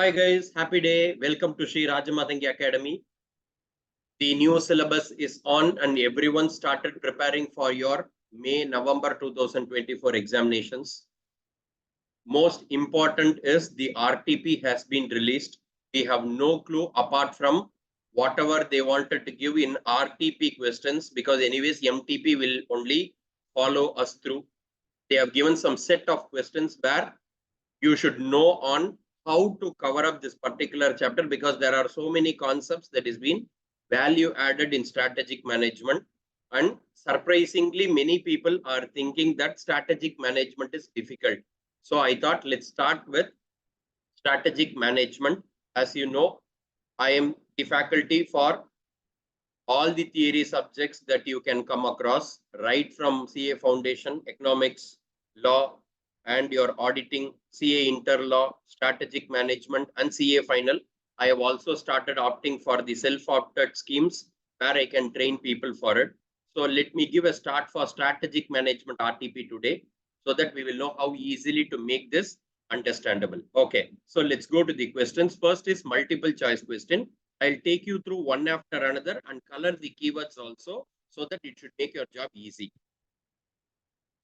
Hi guys, happy day. Welcome to Shree Rajamathangi Academy. The new syllabus is on and everyone started preparing for your May-November 2024 examinations. Most important is the RTP has been released. We have no clue apart from whatever they wanted to give in RTP questions, because anyways MTP will only follow us through. They have given some set of questions where you should know on how to cover up this particular chapter, because there are so many concepts that is been value added in strategic management, and surprisingly many people are thinking that strategic management is difficult. So I thought let's start with strategic management. As you know, I am the faculty for all the theory subjects that you can come across, right from CA Foundation, economics, law, and your auditing, CA Interlaw, strategic management, and CA Final. I have also started opting for the self-opted schemes where I can train people for it. So let me give a start for strategic management RTP today, so that we will know how easily to make this understandable. Okay, so let's go to the questions. First is multiple choice question. I'll take you through one after another and color the keywords also, so that it should make your job easy.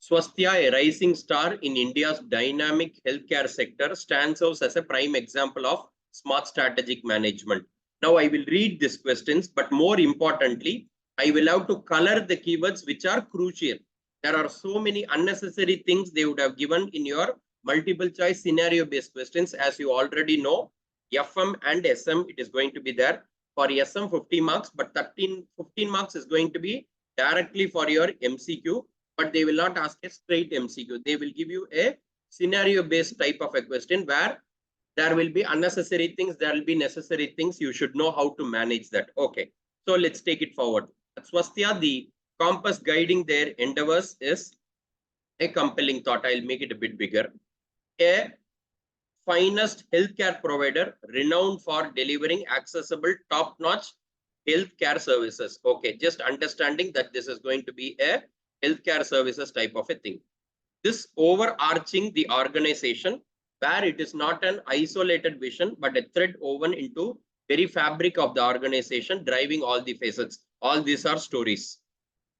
Swasthya, a rising star in India's dynamic healthcare sector, stands out as a prime example of smart strategic management. Now I will read these questions, but more importantly, I will have to color the keywords which are crucial. There are so many unnecessary things they would have given in your multiple choice scenario based questions. As you already know, FM and SM, it is going to be there. For SM 50 marks, but 15 marks is going to be directly for your MCQ, but they will not ask a straight MCQ. They will give you a scenario based type of a question where there will be unnecessary things, there will be necessary things. You should know how to manage that. Okay, so let's take it forward. At Swasthya, the compass guiding their endeavors is a compelling thought. I'll make it a bit bigger. A finest healthcare provider renowned for delivering accessible, top-notch healthcare services. Okay, just understanding that this is going to be a healthcare services type of a thing. This overarching the organization, where it is not an isolated vision, but a thread woven into very fabric of the organization, driving all the facets. All these are stories.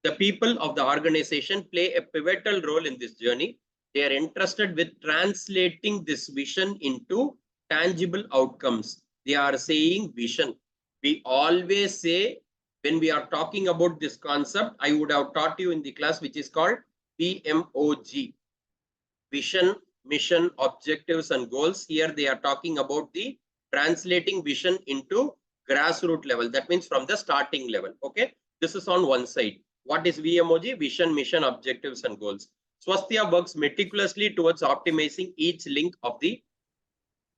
The people of the organization play a pivotal role in this journey. They are entrusted with translating this vision into tangible outcomes. They are saying vision. We always say, when we are talking about this concept, I would have taught you in the class which is called PMOG. Vision, mission, objectives, and goals. Here they are talking about the translating vision into grassroots level. That means from the starting level. Okay, this is on one side. What is VMOG? Vision, mission, objectives, and goals. Swasthya works meticulously towards optimizing each link of the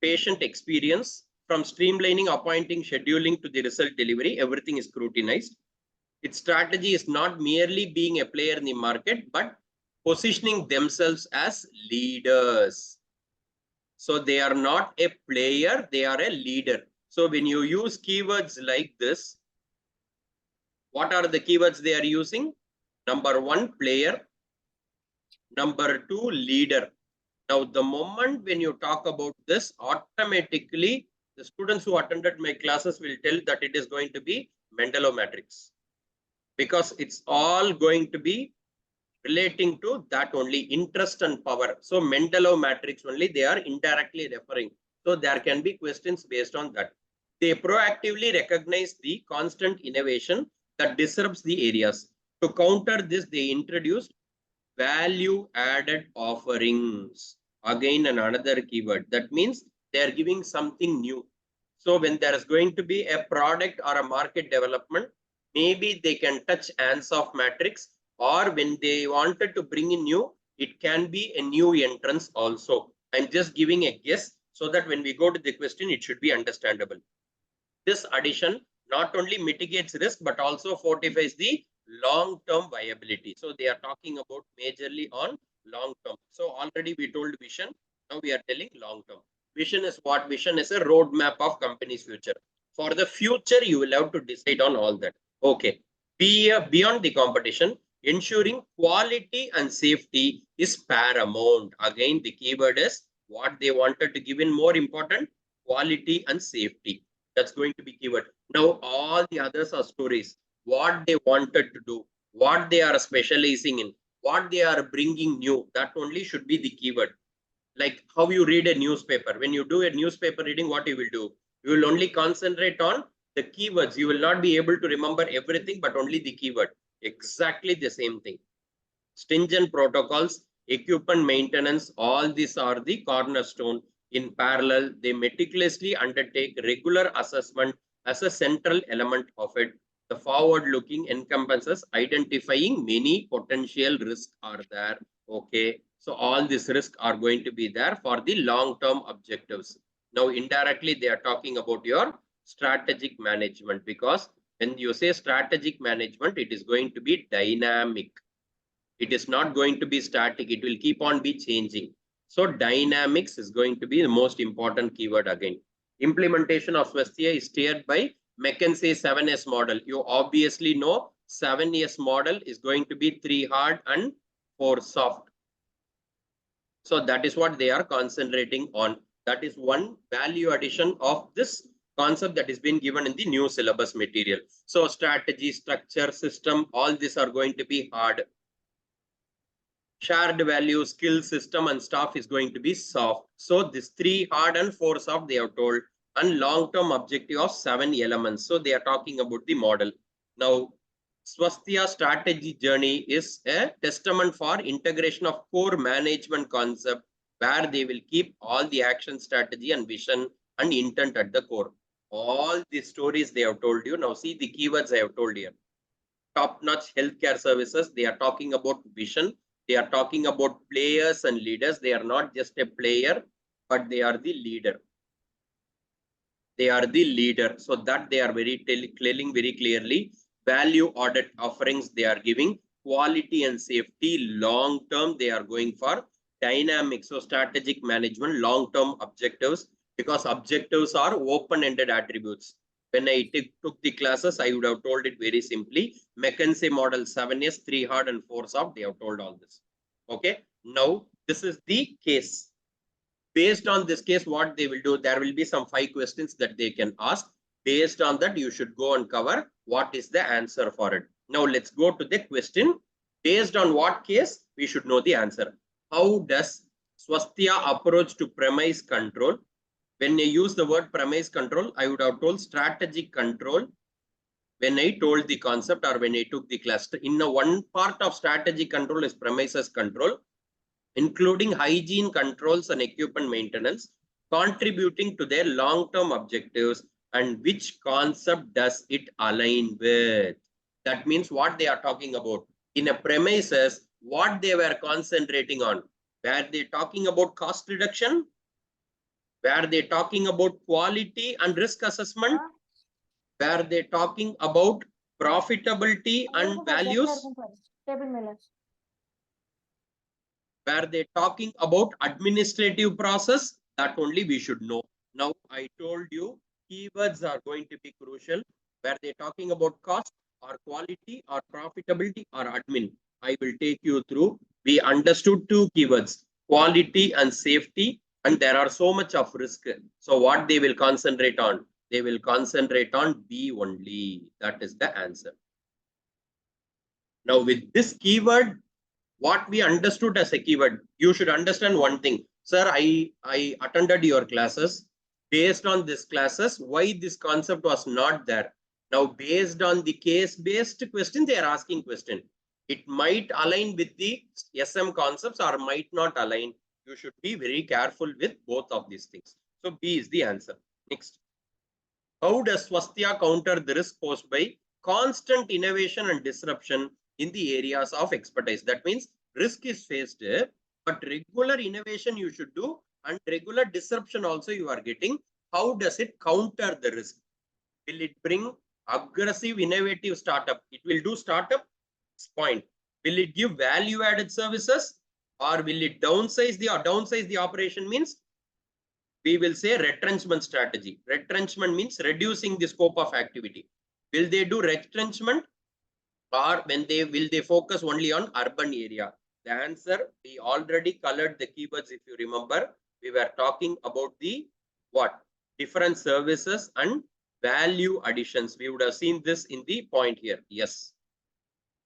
patient experience, from streamlining, appointing, scheduling to the result delivery. Everything is scrutinized. Its strategy is not merely being a player in the market, but positioning themselves as leaders. So they are not a player, they are a leader. So when you use keywords like this, what are the keywords they are using? Number one, player. Number two, leader. Now, the moment when you talk about this, automatically the students who attended my classes will tell that it is going to be Mendelov matrix, because it's all going to be relating to that only, interest and power. So Mendelov matrix only they are indirectly referring. So there can be questions based on that. They proactively recognize the constant innovation that disrupts the areas. To counter this, they introduced value added offerings. Again, another keyword. That means they are giving something new. So when there is going to be a product or a market development, maybe they can touch Ansoff matrix, or when they wanted to bring in new, it can be a new entrance also. I'm just giving a guess so that when we go to the question, it should be understandable. This addition not only mitigates risk, but also fortifies the long-term viability. So they are talking about majorly on long-term. So already we told vision. Now we are telling long-term. Vision is what? Vision is a roadmap of company's future. For the future, you will have to decide on all that. Okay. Beyond the competition, ensuring quality and safety is paramount. Again, the keyword is what they wanted to give in more important, quality and safety. That's going to be keyword. Now, all the others are stories. What they wanted to do, what they are specializing in, what they are bringing new, that only should be the keyword. Like how you read a newspaper. When you do a newspaper reading, what you will do? You will only concentrate on the keywords. You will not be able to remember everything, but only the keyword. Exactly the same thing. Stringent protocols, equipment maintenance, all these are the cornerstone. In parallel, they meticulously undertake regular assessment as a central element of it. The forward-looking encompasses identifying many potential risks are there. Okay, so all these risks are going to be there for the long-term objectives. Now, indirectly, they are talking about your strategic management, because when you say strategic management, it is going to be dynamic. It is not going to be static. It will keep on be changing. So dynamics is going to be the most important keyword again. Implementation of Swasthya is steered by McKinsey 7S model. You obviously know 7S model is going to be 3 hard and 4 soft. So that is what they are concentrating on. That is one value addition of this concept that is being given in the new syllabus material. So strategy, structure, system, all these are going to be hard. Shared value, skill, system, and staff is going to be soft. So this 3 hard and 4 soft they have told, and long-term objective of 7 elements. So they are talking about the model. Now, Swasthya strategy journey is a testament for integration of core management concept, where they will keep all the action strategy and vision and intent at the core. All the stories they have told you. Now see the keywords I have told here. Top-notch healthcare services, they are talking about vision. They are talking about players and leaders. They are not just a player, but they are the leader. They are the leader. So that they are very telling very clearly. Value audit offerings they are giving. Quality and safety, long-term they are going for. Dynamic, so strategic management, long-term objectives, because objectives are open-ended attributes. When I took the classes, I would have told it very simply. McKinsey model 7S, 3 hard and 4 soft, they have told all this. Okay. Now, this is the case. Based on this case, what they will do, there will be some 5 questions that they can ask. Based on that, you should go and cover what is the answer for it. Now, let's go to the question. Based on what case, we should know the answer. How does Swasthya approach to premise control? When I use the word premise control, I would have told strategic control when I told the concept or when I took the class. In a one part of strategic control is premises control, including hygiene controls and equipment maintenance, contributing to their long-term objectives, and which concept does it align with? That means what they are talking about. In a premises, what they were concentrating on. Were they talking about cost reduction? Were they talking about quality and risk assessment? Were they talking about profitability and values? Were they talking about administrative process? That only we should know. Now, I told you keywords are going to be crucial. Were they talking about cost or quality or profitability or admin? I will take you through. We understood 2 keywords, quality and safety, and there are so much of risk. So what they will concentrate on? They will concentrate on B only. That is the answer. Now, with this keyword, what we understood as a keyword, you should understand one thing. Sir, I attended your classes. Based on these classes, why this concept was not there? Now, based on the case-based question, they are asking question. It might align with the SM concepts or might not align. You should be very careful with both of these things. So B is the answer. Next. How does Swasthya counter the risk posed by constant innovation and disruption in the areas of expertise? That means risk is faced, but regular innovation you should do and regular disruption also you are getting. How does it counter the risk? Will it bring aggressive innovative startup? It will do startup point. Will it give value added services or will it downsize the operation? Means we will say retrenchment strategy. Retrenchment means reducing the scope of activity. Will they do retrenchment or will they focus only on urban area? The answer, we already colored the keywords. If you remember, we were talking about the what? different services and value additions. We would have seen this in the point here. Yes,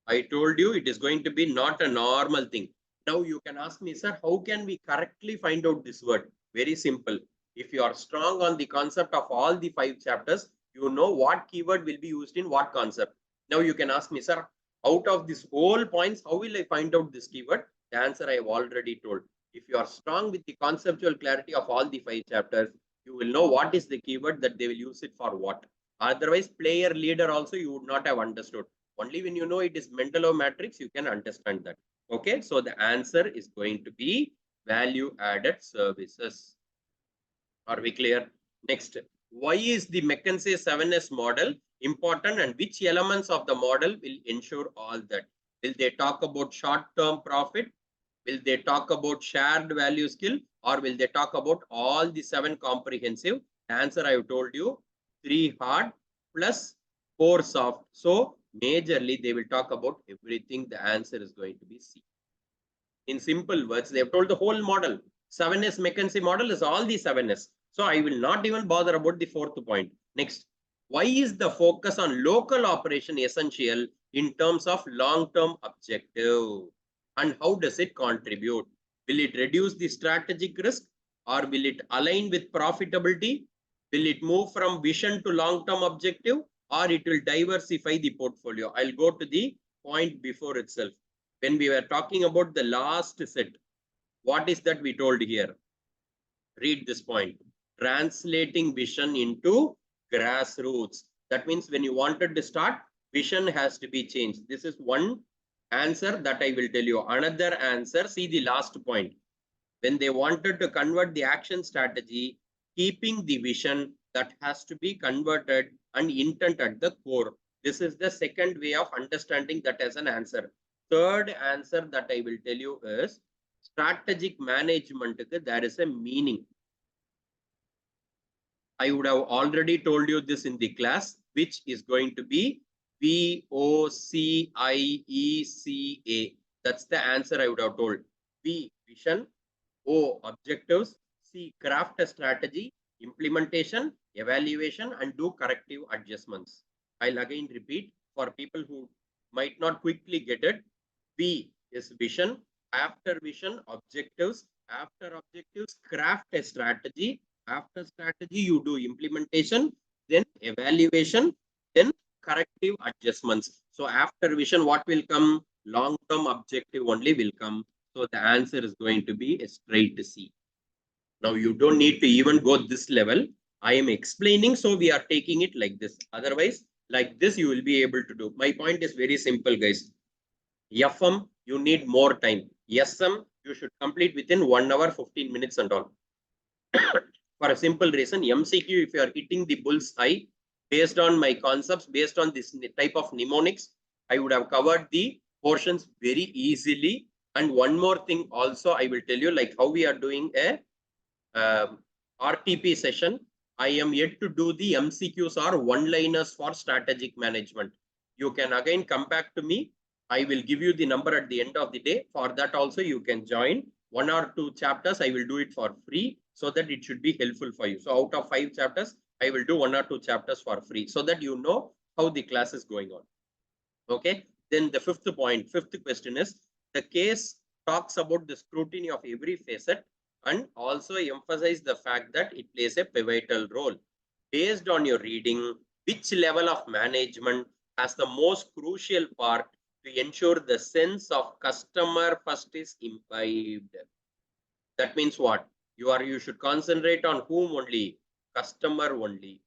I told you it is going to be not a normal thing. Now you can ask me, sir, how can we correctly find out this word? Very simple. If you are strong on the concept of all the 5 chapters, you know what keyword will be used in what concept. Now you can ask me, sir, out of this whole points, how will I find out this keyword? The answer I have already told. If you are strong with the conceptual clarity of all the 5 chapters, you will know what is the keyword that they will use it for what. Otherwise, player leader also you would not have understood. Only when you know it is Mendelov matrix, you can understand that. Okay, so the answer is going to be value added services. Are we clear? Next, why is the McKinsey 7S model important and which elements of the model will ensure all that? Will they talk about short-term profit? Will they talk about shared value skill, or will they talk about all the 7 comprehensive? The answer I have told you, 3 hard plus 4 soft. So majorly they will talk about everything. The answer is going to be C. In simple words, they have told the whole model. 7S McKinsey model is all the 7S. So I will not even bother about the 4th point. Next, why is the focus on local operation essential in terms of long-term objective? And how does it contribute? Will it reduce the strategic risk, or will it align with profitability? Will it move from vision to long-term objective, or it will diversify the portfolio? I'll go to the point before itself. When we were talking about the last set, what is that we told here? Read this point. Translating vision into grassroots. That means when you wanted to start, vision has to be changed. This is one answer that I will tell you. Another answer, see the last point. When they wanted to convert the action strategy, keeping the vision, that has to be converted and intent at the core. This is the second way of understanding that as an answer. Third answer that I will tell you is strategic management. There is a meaning. I would have already told you this in the class, which is going to be VOCIECA. That's the answer I would have told. V, vision. O, objectives. C, craft a strategy, implementation, evaluation, and do corrective adjustments. I'll again repeat for people who might not quickly get it. V is vision. After vision, objectives. After objectives, craft a strategy. After strategy, you do implementation, then evaluation, then corrective adjustments. So after vision, what will come? Long-term objective only will come. So the answer is going to be a straight C. Now you don't need to even go this level. I am explaining, so we are taking it like this. Otherwise, like this, you will be able to do. My point is very simple, guys. FM, you need more time. SM, you should complete within 1 hour, 15 minutes and all. For a simple reason, MCQ, if you are hitting the bull's eye, based on my concepts, based on this type of mnemonics, I would have covered the portions very easily. And one more thing also, I will tell you, like how we are doing a RTP session. I am yet to do the MCQs or one-liners for strategic management. You can again come back to me. I will give you the number at the end of the day. For that also, you can join 1 or 2 chapters. I will do it for free so that it should be helpful for you. So out of 5 chapters, I will do 1 or 2 chapters for free so that you know how the class is going on. Okay. Then the 5th point, 5th question is, the case talks about the scrutiny of every facet and also emphasize the fact that it plays a pivotal role. Based on your reading, which level of management has the most crucial part to ensure the sense of customer first is imbibed? That means what? You should concentrate on whom only? Customer only.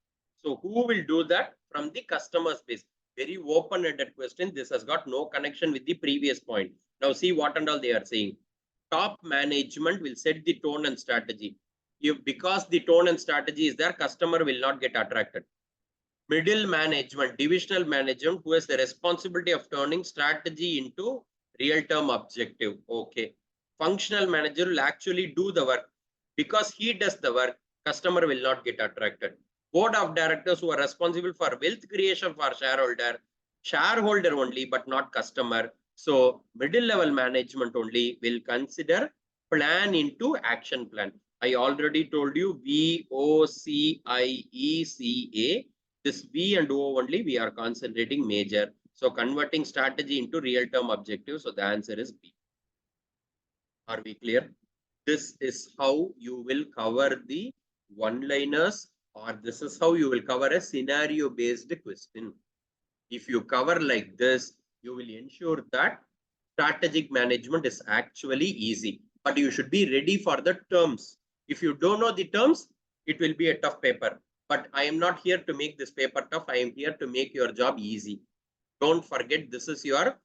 So who will do that? From the customer space. Very open-ended question. This has got no connection with the previous point. Now see what and all they are saying. Top management will set the tone and strategy. Because the tone and strategy is there, customer will not get attracted. Middle management, divisional management, who has the responsibility of turning strategy into real-term objective. Okay. Functional manager will actually do the work. Because he does the work, customer will not get attracted. Board of directors who are responsible for wealth creation for shareholder only, but not customer. So middle level management only will consider plan into action plan. I already told you VOCIECA. This V and O only we are concentrating major. So converting strategy into real term objective. So the answer is B. Are we clear? This is how you will cover the one-liners, or this is how you will cover a scenario-based question. If you cover like this, you will ensure that strategic management is actually easy. But you should be ready for the terms. If you don't know the terms, it will be a tough paper. But I am not here to make this paper tough. I am here to make your job easy. Don't forget, this is your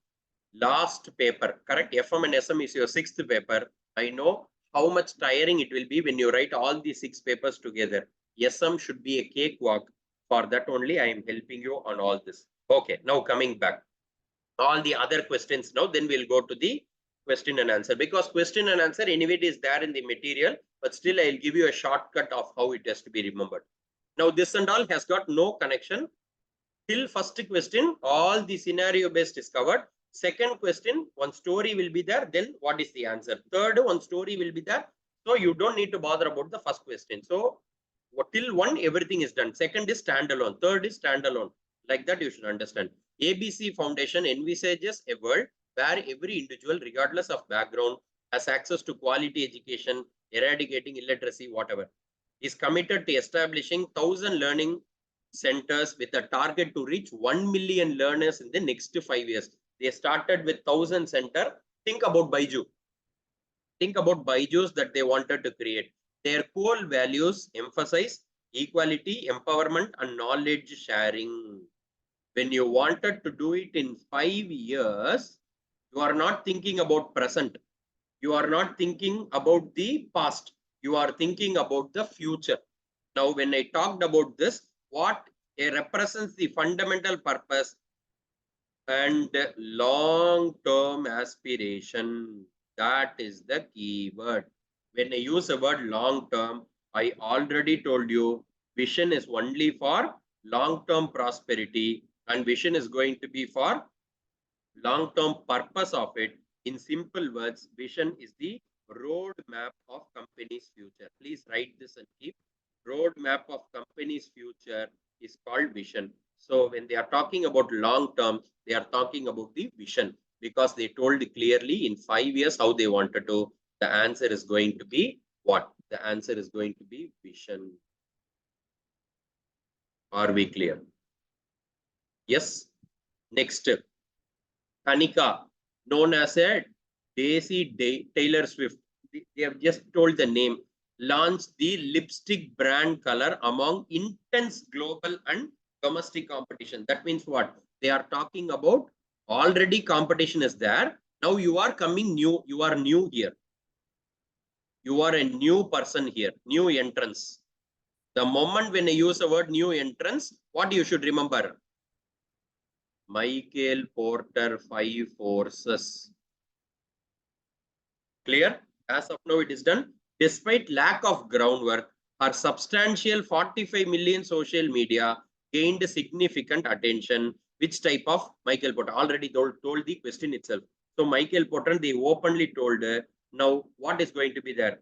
last paper, correct? FM and SM is your 6th paper. I know how much tiring it will be when you write all the 6 papers together. SM should be a cakewalk. For that only, I am helping you on all this. Okay, now coming back. All the other questions now, then we'll go to the question and answer. Because question and answer anyway it is there in the material, but still I'll give you a shortcut of how it has to be remembered. Now this and all has got no connection. Till first question, all the scenario based is covered. Second question, one story will be there. Then what is the answer? Third, one story will be there. So you don't need to bother about the first question. So till one, everything is done. Second is standalone. Third is standalone. Like that, you should understand. ABC Foundation envisages a world where every individual, regardless of background, has access to quality education, eradicating illiteracy, whatever. Is committed to establishing 1,000 learning centers with a target to reach 1 million learners in the next 5 years. They started with 1,000 center. Think about Baiju. Think about Baijus that they wanted to create. Their core values emphasize equality, empowerment, and knowledge sharing. When you wanted to do it in 5 years, you are not thinking about present. You are not thinking about the past. You are thinking about the future. Now, when I talked about this, what it represents the fundamental purpose and long-term aspiration. That is the key word. When I use the word long-term, I already told you vision is only for long-term prosperity, and vision is going to be for long-term purpose of it. In simple words, vision is the roadmap of company's future. Please write this and keep. Roadmap of company's future is called vision. So when they are talking about long term, they are talking about the vision, because they told clearly in 5 years how they wanted to. The answer is going to be what? The answer is going to be vision. Are we clear? Yes. Next, Tanika, known as a Daisy Taylor Swift. They have just told the name. Launched the lipstick brand color among intense global and domestic competition. That means what? They are talking about already competition is there. Now you are coming new. You are new here. You are a new person here. New entrance. The moment when I use the word new entrance, what you should remember? Michael Porter 5 forces. Clear? As of now, it is done. Despite lack of groundwork, her substantial 45 million social media gained significant attention. Which type of Michael Porter? Already told the question itself. So Michael Porter, they openly told, now what is going to be there?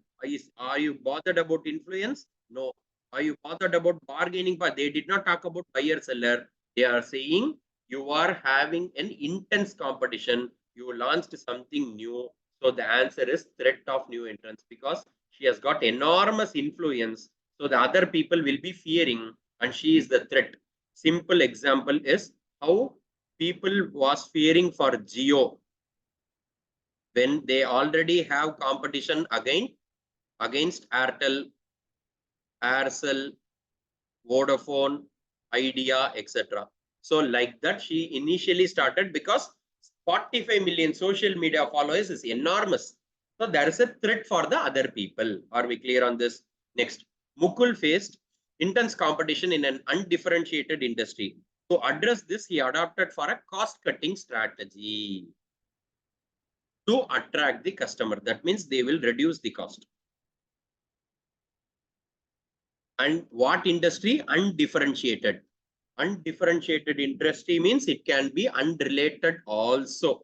Are you bothered about influence? No. Are you bothered about bargaining power? They did not talk about buyer seller. They are saying you are having an intense competition. You launched something new. So the answer is threat of new entrants, because she has got enormous influence. So the other people will be fearing, and she is the threat. Simple example is how people was fearing for Jio when they already have competition against Airtel, Aircel, Vodafone, Idea, etc. So like that, she initially started because 45 million social media followers is enormous. So there is a threat for the other people. Are we clear on this? Next, Mukul faced intense competition in an undifferentiated industry. To address this, he adopted for a cost-cutting strategy to attract the customer. That means they will reduce the cost. And what industry? Undifferentiated. Undifferentiated industry means it can be unrelated also.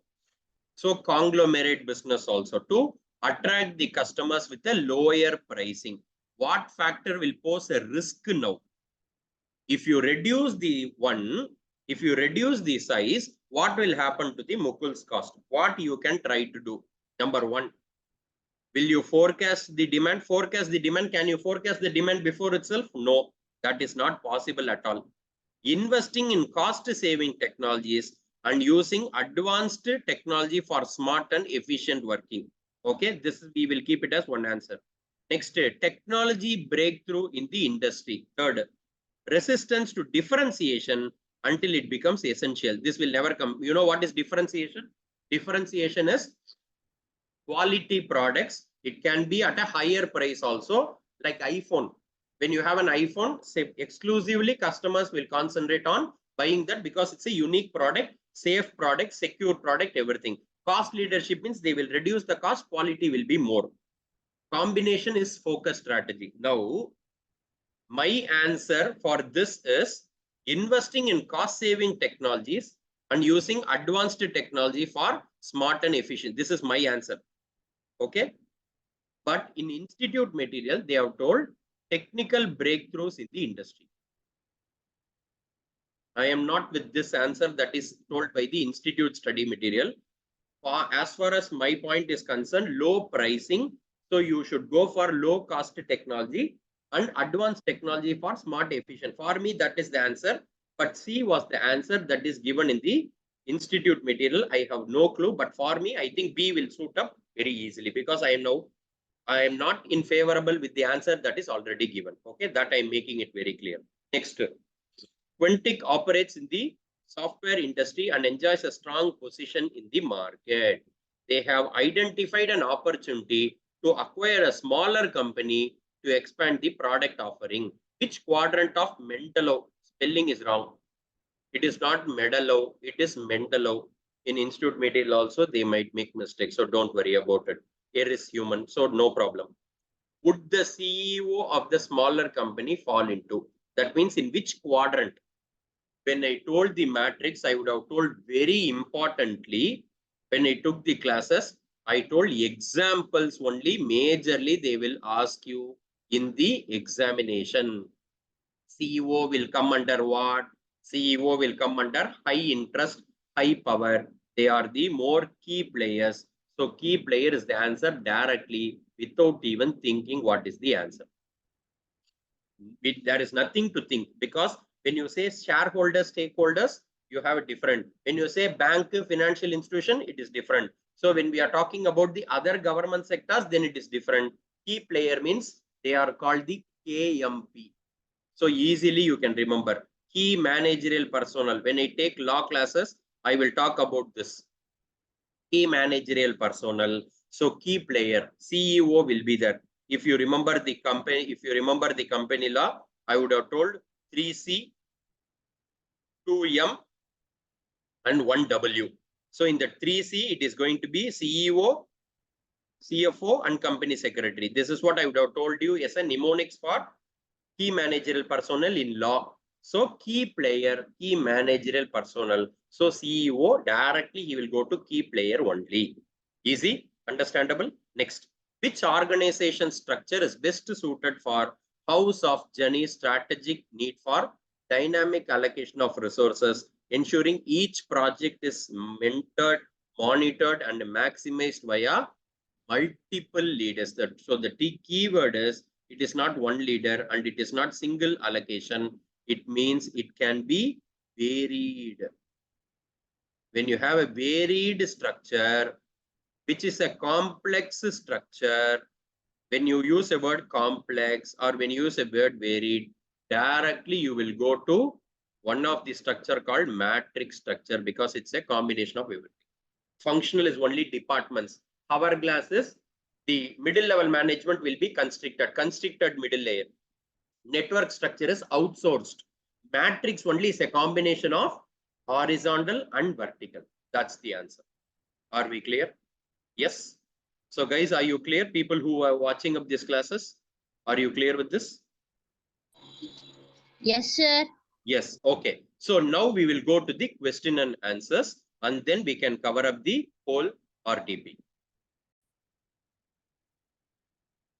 So conglomerate business also, to attract the customers with a lower pricing. What factor will pose a risk now? If you reduce the size, what will happen to the Mukul's cost? What you can try to do? Number one, will you forecast the demand? Forecast the demand. Can you forecast the demand before itself? No, that is not possible at all. Investing in cost-saving technologies and using advanced technology for smart and efficient working. Okay, we will keep it as one answer. Next, technology breakthrough in the industry. Third, resistance to differentiation until it becomes essential. This will never come. You know what is differentiation? Differentiation is quality products. It can be at a higher price also, like iPhone. When you have an iPhone, say exclusively customers will concentrate on buying that because it's a unique product, safe product, secure product, everything. Cost leadership means they will reduce the cost, quality will be more. Combination is focus strategy. Now, my answer for this is investing in cost-saving technologies and using advanced technology for smart and efficient. This is my answer. Okay. But in institute material, they have told technical breakthroughs in the industry. I am not with this answer that is told by the institute study material. As far as my point is concerned, low pricing. So you should go for low cost technology and advanced technology for smart efficient. For me, that is the answer. But C was the answer that is given in the institute material. I have no clue. But for me, I think B will suit up very easily because I am not in favorable with the answer that is already given. Okay, that I am making it very clear. Next, Quantic operates in the software industry and enjoys a strong position in the market. They have identified an opportunity to acquire a smaller company to expand the product offering. Which quadrant of Mendelov? Spelling is wrong. It is not Medalov, it is Mendelov. In institute material also, they might make mistakes, so don't worry about it. Here is human, so no problem. Would the CEO of the smaller company fall into? That means in which quadrant? When I told the matrix, I would have told very importantly, when I took the classes, I told examples only, majorly they will ask you in the examination. CEO will come under what? CEO will come under high interest, high power. They are the more key players. So key player is the answer directly without even thinking what is the answer. There is nothing to think because when you say shareholders, stakeholders, you have a different. When you say bank, financial institution, it is different. So when we are talking about the other government sectors, then it is different. Key player means they are called the KMP. So easily you can remember. Key managerial personnel. When I take law classes, I will talk about this. Key managerial personnel. So key player, CEO will be there. If you remember the company law, I would have told 3C, 2M, and 1W. So in the 3C, it is going to be CEO, CFO, and company secretary. This is what I would have told you as a mnemonics for key managerial personnel in law. So key player, key managerial personnel. So CEO, directly he will go to key player only. Easy, understandable. Next, which organization structure is best suited for House of Jenny's strategic need for dynamic allocation of resources, ensuring each project is mentored, monitored, and maximized via multiple leaders. So the keyword is it is not one leader and it is not single allocation. It means it can be varied. When you have a varied structure, which is a complex structure, when you use a word complex or when you use a word varied, directly you will go to one of the structure called matrix structure because it's a combination of everything. Functional is only departments. Hourglass is the middle level management will be constricted middle layer. Network structure is outsourced. Matrix only is a combination of horizontal and vertical. That's the answer. Are we clear? Yes. So guys, are you clear? People who are watching up these classes, are you clear with this? Yes, sir. Yes. Okay. So now we will go to the question and answers and then we can cover up the whole RTP.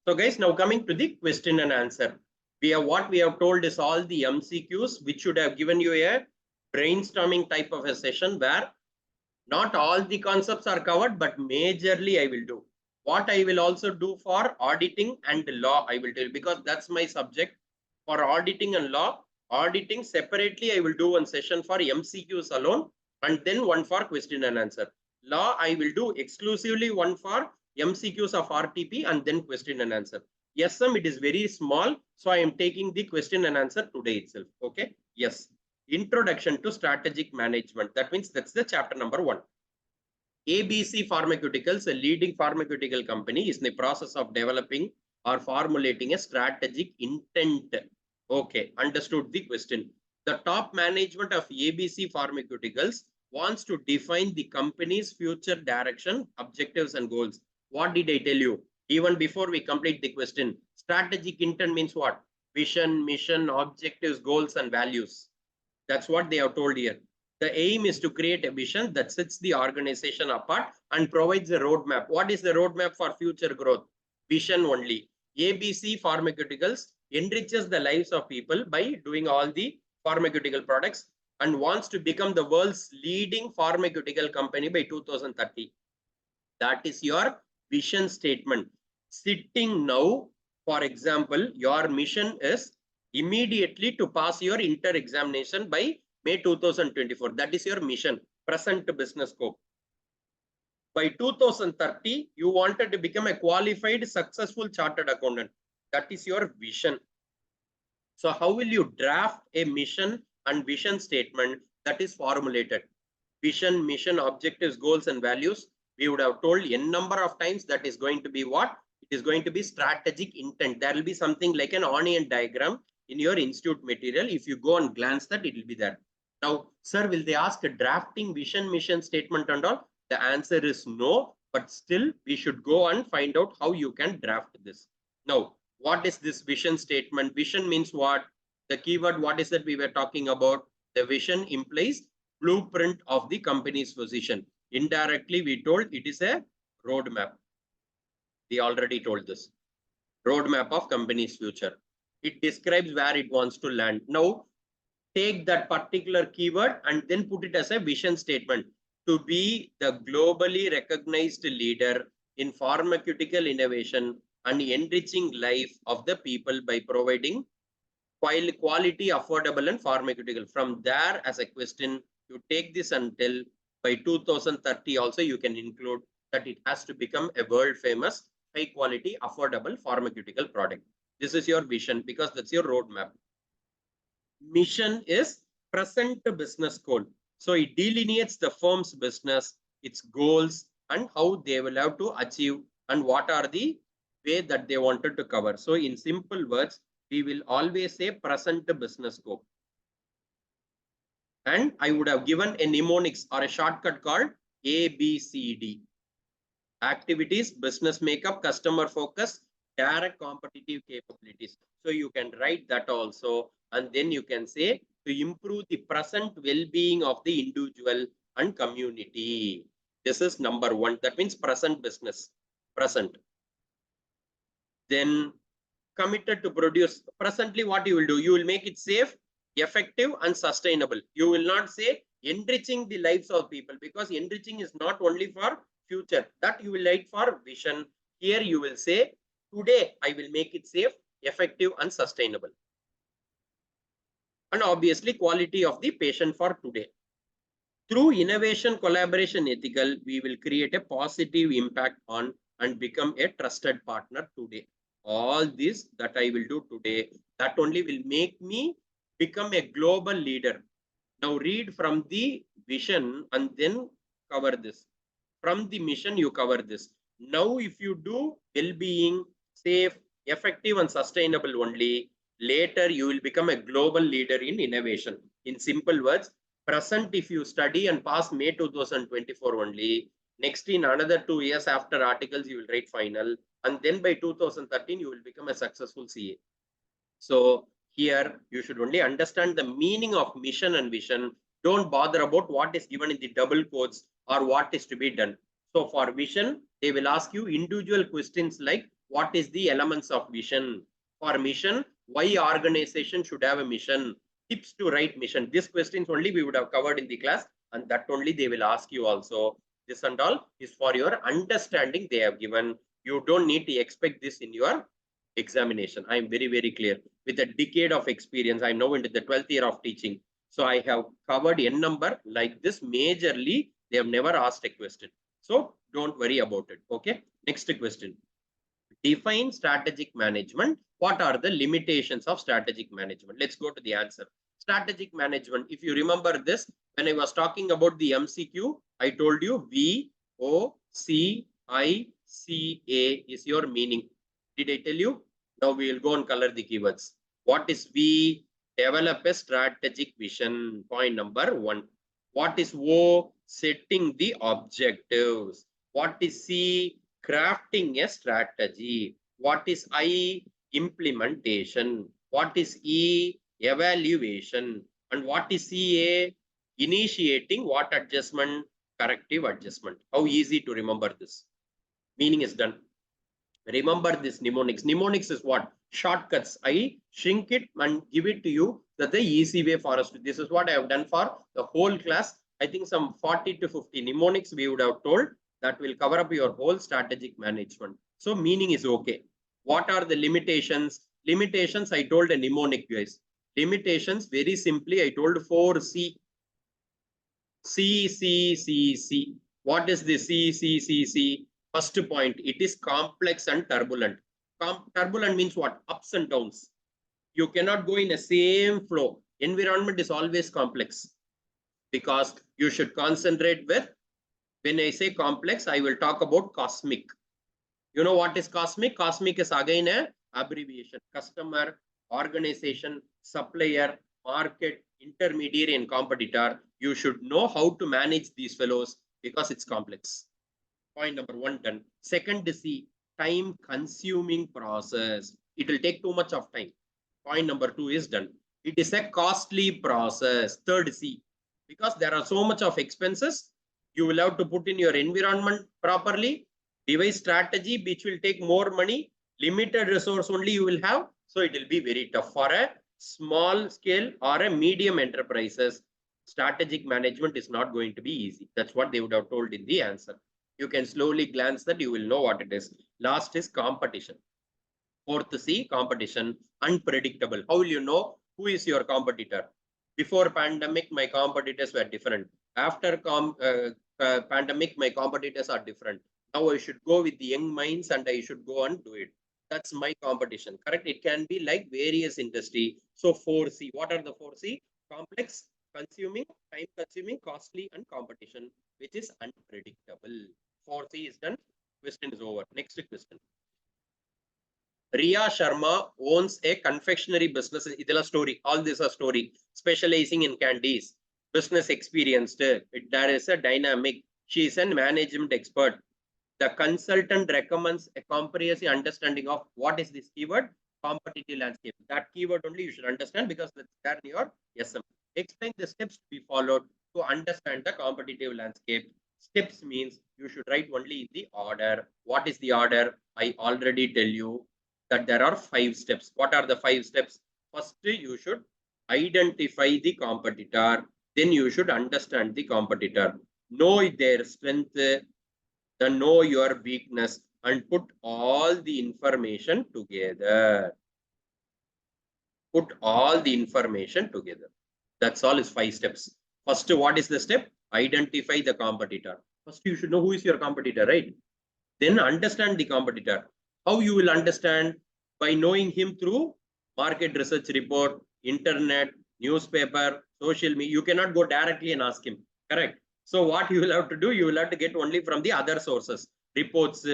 So guys, now coming to the question and answer. What we have told is all the MCQs, which should have given you a brainstorming type of a session where not all the concepts are covered, but majorly I will do. What I will also do for auditing and law, I will tell you, because that's my subject. For auditing and law, auditing separately, I will do one session for MCQs alone, and then one for question and answer. Law, I will do exclusively one for MCQs of RTP and then question and answer. Yes, it is very small, so I am taking the question and answer today itself. Okay, yes. Introduction to strategic management. That means that's the chapter number 1. ABC Pharmaceuticals, a leading pharmaceutical company, is in the process of developing or formulating a strategic intent. Okay, understood the question. The top management of ABC Pharmaceuticals wants to define the company's future direction, objectives, and goals. What did I tell you? Even before we complete the question, strategic intent means what? Vision, mission, objectives, goals, and values. That's what they have told here. The aim is to create a vision that sets the organization apart and provides a roadmap. What is the roadmap for future growth? Vision only. ABC Pharmaceuticals enriches the lives of people by doing all the pharmaceutical products and wants to become the world's leading pharmaceutical company by 2030. That is your vision statement. Sitting now, for example, your mission is immediately to pass your inter examination by May 2024. That is your mission, present business scope. By 2030, you wanted to become a qualified, successful chartered accountant. That is your vision. So how will you draft a mission and vision statement that is formulated? Vision, mission, objectives, goals, and values. We would have told n number of times that is going to be what? It is going to be strategic intent. There will be something like an onion diagram in your institute material. If you go and glance that, it will be there. Now, sir, will they ask a drafting vision, mission statement and all? The answer is no, but still we should go and find out how you can draft this. Now, what is this vision statement? Vision means what? The keyword, what is that we were talking about? The vision implies blueprint of the company's position. Indirectly, we told it is a roadmap. We already told this. Roadmap of company's future. It describes where it wants to land. Now, take that particular keyword and then put it as a vision statement to be the globally recognized leader in pharmaceutical innovation and enriching life of the people by providing quality, affordable, and pharmaceutical. From there, as a question, you take this until by 2030 also you can include that it has to become a world famous, high quality, affordable pharmaceutical product. This is your vision because that's your roadmap. Mission is present business goal. So it delineates the firm's business, its goals, and how they will have to achieve and what are the way that they wanted to cover. So in simple words, we will always say present business scope. And I would have given a mnemonics or a shortcut called ABCD. Activities, business makeup, customer focus, direct competitive capabilities. So you can write that also. And then you can say to improve the present well-being of the individual and community. This is number 1. That means present business, present. Then committed to produce. Presently, what you will do? You will make it safe, effective, and sustainable. You will not say enriching the lives of people because enriching is not only for future. That you will write for vision. Here you will say, today I will make it safe, effective, and sustainable. And obviously quality of the patient for today. Through innovation, collaboration, ethical, we will create a positive impact on and become a trusted partner today. All this that I will do today, that only will make me become a global leader. Now read from the vision and then cover this. From the mission, you cover this. Now, if you do well-being, safe, effective, and sustainable only, later you will become a global leader in innovation. In simple words, present if you study and pass May 2024 only, next in another 2 years after articles, you will write final. And then by 2013, you will become a successful CA. So here you should only understand the meaning of mission and vision. Don't bother about what is given in the double quotes or what is to be done. So for vision, they will ask you individual questions like What is the elements of mission? For mission, why organization should have a mission? Tips to write mission. These questions only we would have covered in the class, and that only they will ask you also. This and all is for your understanding they have given. You don't need to expect this in your examination. I am very, very clear. With a decade of experience, I am now into the 12th year of teaching. So I have covered n number like this majorly. They have never asked a question. So don't worry about it. Okay. Next question. Define strategic management. What are the limitations of strategic management? Let's go to the answer. Strategic management. If you remember this, when I was talking about the MCQ, I told you VOCICA is your meaning. Did I tell you? Now we will go and color the keywords. What is V? Develop a strategic vision. Point number 1. What is O? Setting the objectives. What is C? Crafting a strategy. What is I? Implementation. What is E? Evaluation. And what is CA? Initiating what adjustment? Corrective adjustment. How easy to remember this? Meaning is done. Remember this mnemonics. Mnemonics is what? Shortcuts. I shrink it and give it to you. That's the easy way for us to. This is what I have done for the whole class. I think some 40 to 50 mnemonics we would have told that will cover up your whole strategic management. So meaning is okay. What are the limitations? Limitations, I told a mnemonic, guys. Limitations, very simply, I told 4C. C. What is the C? First point, it is complex and turbulent. Turbulent means what? Ups and downs. You cannot go in a same flow. Environment is always complex because you should concentrate with, when I say complex, I will talk about cosmic. You know what is cosmic? Cosmic is again an abbreviation. Customer, organization, supplier, market, intermediary, and competitor. You should know how to manage these fellows because it's complex. Point number 1 done. Second is the time consuming process. It will take too much of time. Point number 2 is done. It is a costly process. Third C. Because there are so much of expenses, you will have to put in your environment properly, devise strategy which will take more money, limited resource only you will have. So it will be very tough for a small scale or a medium enterprises. Strategic management is not going to be easy. That's what they would have told in the answer. You can slowly glance that, you will know what it is. Last is competition. Fourth C, competition, unpredictable. How will you know who is your competitor? Before pandemic, my competitors were different. After pandemic, my competitors are different. Now I should go with the young minds and I should go and do it. That's my competition, correct? It can be like various industry. So 4C, what are the 4C? Complex, consuming, time consuming, costly, and competition, which is unpredictable. 4C is done. Question is over. Next question. Riya Sharma owns a confectionery business. It's a story. All this is a story. Specializing in candies. Business experienced. There is a dynamic. She is a management expert. The consultant recommends a comprehensive understanding of what is this keyword? Competitive landscape. That keyword only you should understand because that's there in your SM. Explain the steps to be followed to understand the competitive landscape. Steps means you should write only in the order. What is the order? I already tell you that there are 5 steps. What are the 5 steps? First, you should identify the competitor. Then you should understand the competitor. Know their strength, then know your weakness, and put all the information together. Put all the information together. That's all is 5 steps. First, what is the step? Identify the competitor. First, you should know who is your competitor, right? Then understand the competitor. How you will understand? By knowing him through market research report, internet, newspaper, social media. You cannot go directly and ask him, correct? So what you will have to do, you will have to get only from the other sources, reports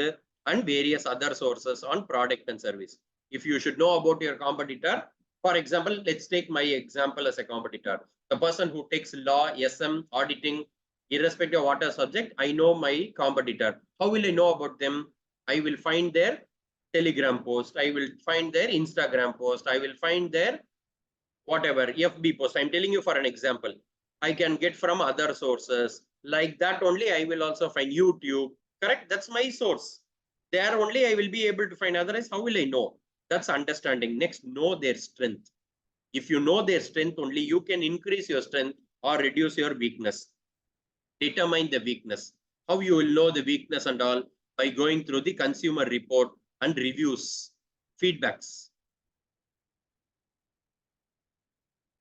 and various other sources on product and service. If you should know about your competitor, for example, let's take my example as a competitor. The person who takes law, SM, auditing, irrespective of what a subject, I know my competitor. How will I know about them? I will find their Telegram post, I will find their Instagram post, I will find their whatever FB post. I'm telling you for an example. I can get from other sources. Like that only I will also find YouTube. Correct? That's my source. There only I will be able to find. Otherwise, how will I know? That's understanding. Next, know their strength. If you know their strength only, you can increase your strength or reduce your weakness. Determine the weakness. How you will know the weakness and all? By going through the consumer report and reviews, feedbacks.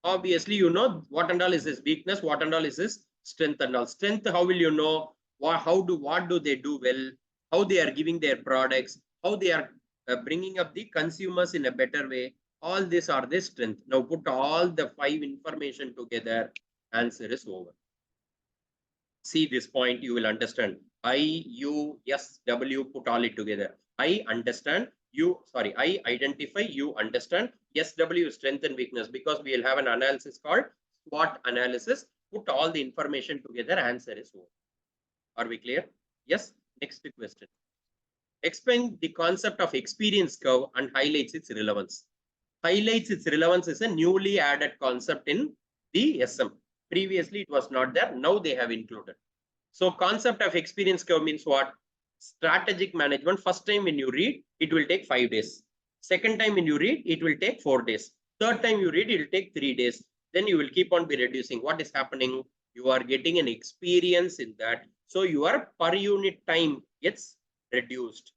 Obviously, you know what and all is his weakness, what and all is his strength and all. Strength, how will you know? What do they do well? How they are giving their products? How they are bringing up the consumers in a better way? All these are the strength. Now put all the 5 information together. Answer is over. See this point, you will understand. I, U, S, W, put all it together. I understand. I identify, you understand. SW, strength and weakness, because we will have an analysis called SWOT analysis. Put all the information together, answer is over. Are we clear? Yes. Next question. Explain the concept of experience curve and highlights its relevance. Highlights its relevance is a newly added concept in the SM. Previously, it was not there. Now they have included. So concept of experience curve means what? Strategic management. First time when you read, it will take 5 days. Second time when you read, it will take 4 days. Third time you read, it will take 3 days. Then you will keep on be reducing. What is happening? You are getting an experience in that. So your per unit time gets reduced.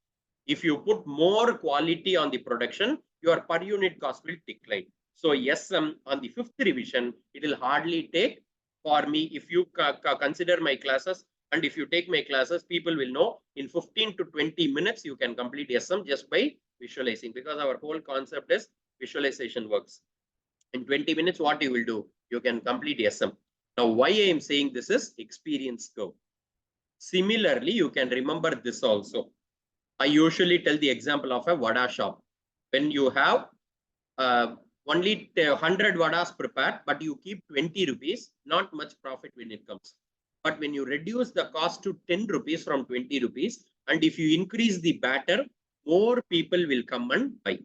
If you put more quality on the production, your per unit cost will decline. So SM on the 5th revision, it will hardly take for me. If you consider my classes and if you take my classes, people will know in 15 to 20 minutes, you can complete SM just by visualizing, because our whole concept is visualization works. In 20 minutes, what you will do? You can complete SM. Now, why I am saying this is experience curve. Similarly, you can remember this also. I usually tell the example of a vada shop. When you have only 100 vadas prepared, but you keep 20 rupees, not much profit when it comes. But when you reduce the cost to 10 rupees from 20 rupees, and if you increase the batter, more people will come and buy.